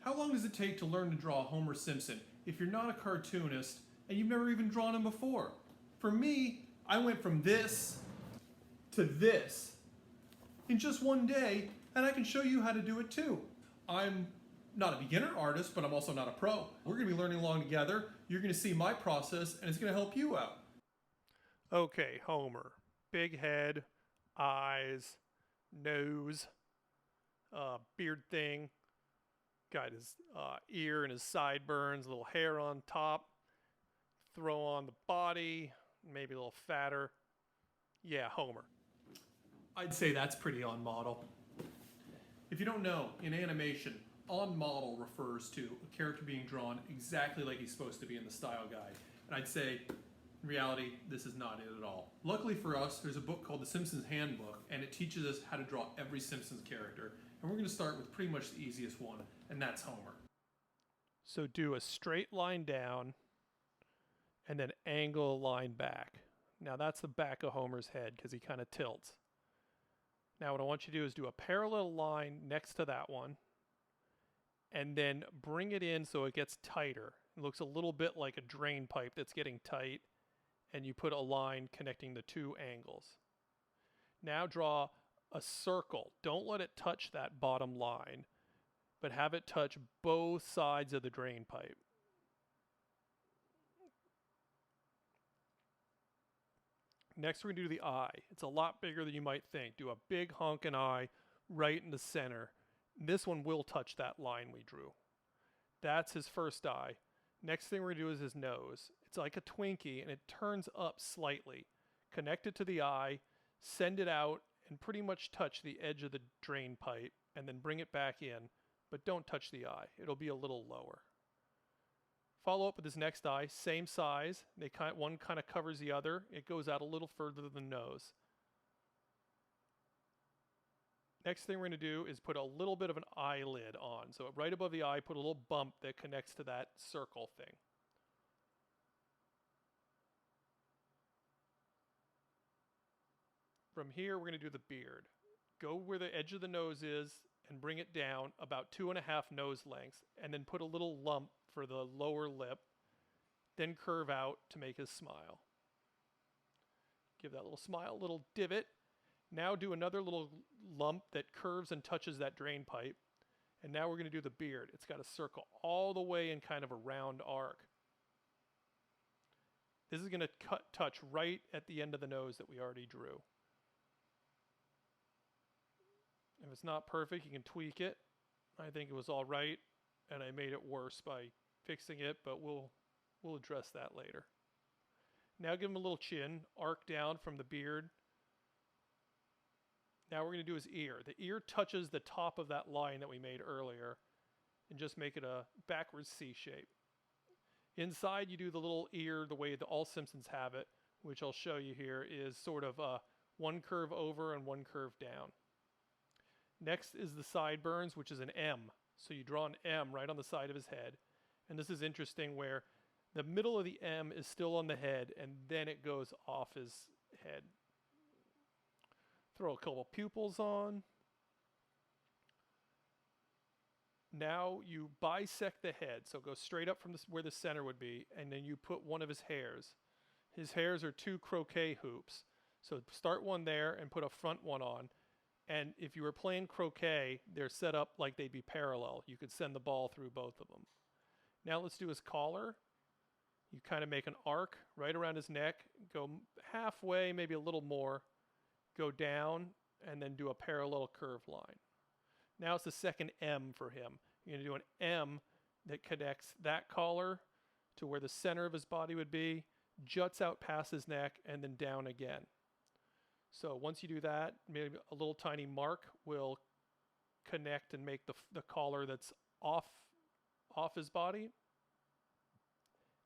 How long does it take to learn to draw Homer Simpson if you're not a cartoonist and you've never even drawn him before? For me, I went from this to this in just one day, and I can show you how to do it too. I'm not a beginner artist, but I'm also not a pro. We're going to be learning along together. You're going to see my process, and it's going to help you out. Okay, Homer. Big head, eyes, nose, beard thing. Got his ear and his sideburns, a little hair on top. Throw on the body, maybe a little fatter. Yeah, Homer. I'd say that's pretty on model. If you don't know, in animation, on model refers to a character being drawn exactly like he's supposed to be in the style guide. And I'd say, in reality, this is not it at all. Luckily for us, there's a book called The Simpsons Handbook, and it teaches us how to draw every Simpsons character. And we're going to start with pretty much the easiest one, and that's Homer. So do a straight line down and then angle a line back. Now that's the back of Homer's head because he kind of tilts. Now what I want you to do is do a parallel line next to that one and then bring it in so it gets tighter. It looks a little bit like a drain pipe that's getting tight, and you put a line connecting the two angles. Now draw a circle. Don't let it touch that bottom line, but have it touch both sides of the drain pipe. Next, we're going to do the eye. It's a lot bigger than you might think. Do a big honking eye right in the center. This one will touch that line we drew. That's his first eye. Next thing we're going to do is his nose. It's like a Twinkie, and it turns up slightly. Connect it to the eye, send it out, and pretty much touch the edge of the drain pipe, and then bring it back in, but don't touch the eye. It'll be a little lower. Follow up with his next eye, same size. One kind of covers the other. It goes out a little further than the nose. Next thing we're going to do is put a little bit of an eyelid on. So right above the eye, put a little bump that connects to that circle thing. From here, we're going to do the beard. Go where the edge of the nose is and bring it down about 2.5 nose lengths, and then put a little lump for the lower lip, then curve out to make his smile. Give that little smile, little divot. Now do another little lump that curves and touches that drain pipe. And now we're going to do the beard. It's got to circle all the way in kind of a round arc. This is going to touch right at the end of the nose that we already drew. If it's not perfect, you can tweak it. I think it was all right, and I made it worse by fixing it, but we'll address that later. Now give him a little chin, arc down from the beard. Now we're going to do his ear. The ear touches the top of that line that we made earlier, and just make it a backwards C shape. Inside, you do the little ear the way that all Simpsons have it, which I'll show you here, is sort of one curve over and one curve down. Next is the sideburns, which is an M. So you draw an M right on the side of his head. And this is interesting where the middle of the M is still on the head, and then it goes off his head. Throw a couple pupils on. Now you bisect the head. So go straight up from where the center would be, and then you put one of his hairs. His hairs are 2 croquet hoops. So start one there and put a front one on. And if you were playing croquet, they're set up like they'd be parallel. You could send the ball through both of them. Now let's do his collar. You kind of make an arc right around his neck, go halfway, maybe a little more, go down, and then do a parallel curve line. Now it's the second M for him. You're going to do an M that connects that collar to where the center of his body would be, juts out past his neck, and then down again. So once you do that, maybe a little tiny mark will connect and make the collar that's off his body,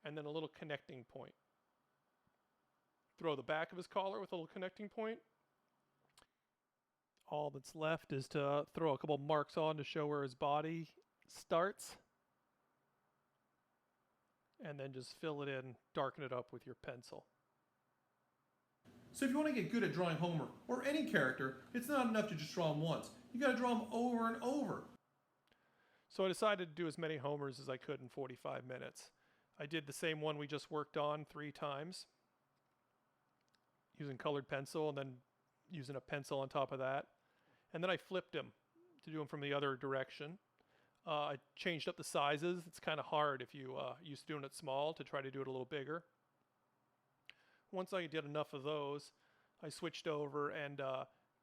and then a little connecting point. Throw the back of his collar with a little connecting point. All that's left is to throw a couple marks on to show where his body starts, and then just fill it in, darken it up with your pencil. So if you want to get good at drawing Homer, or any character, it's not enough to just draw him once. You got to draw him over and over. So I decided to do as many homers as I could in 45 minutes. I did the same one we just worked on 3 times using colored pencil and then using a pencil on top of that. And then I flipped him to do them from the other direction. I changed up the sizes. It's kind of hard if you used to doing it small to try to do it a little bigger. Once I did enough of those, I switched over and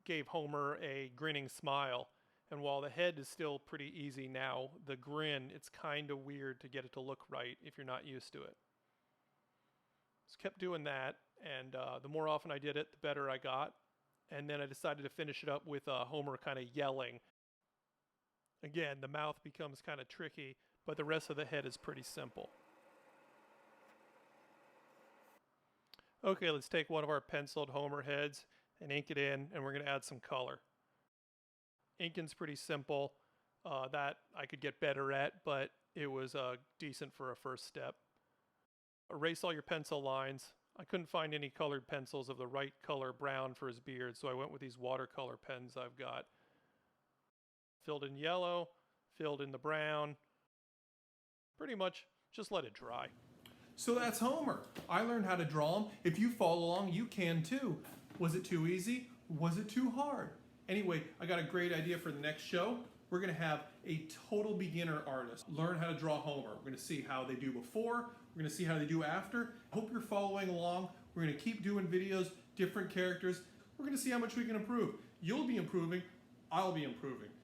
gave Homer a grinning smile. And while the head is still pretty easy now, the grin, it's kind of weird to get it to look right if you're not used to it. Just kept doing that, and the more often I did it, the better I got. And then I decided to finish it up with Homer kind of yelling. Again, the mouth becomes kind of tricky, but the rest of the head is pretty simple. Okay, let's take one of our penciled Homer heads and ink it in, and we're going to add some color. Inking's pretty simple. That I could get better at, but it was decent for a first step. Erase all your pencil lines. I couldn't find any colored pencils of the right color brown for his beard, so I went with these watercolor pens I've got. Filled in yellow, filled in the brown. Pretty much just let it dry. So that's Homer. I learned how to draw him. If you follow along, you can too. Was it too easy? Was it too hard? Anyway, I got a great idea for the next show. We're going to have a total beginner artist learn how to draw Homer. We're going to see how they do before. We're going to see how they do after. Hope you're following along. We're going to keep doing videos, different characters. We're going to see how much we can improve. You'll be improving. I'll be improving.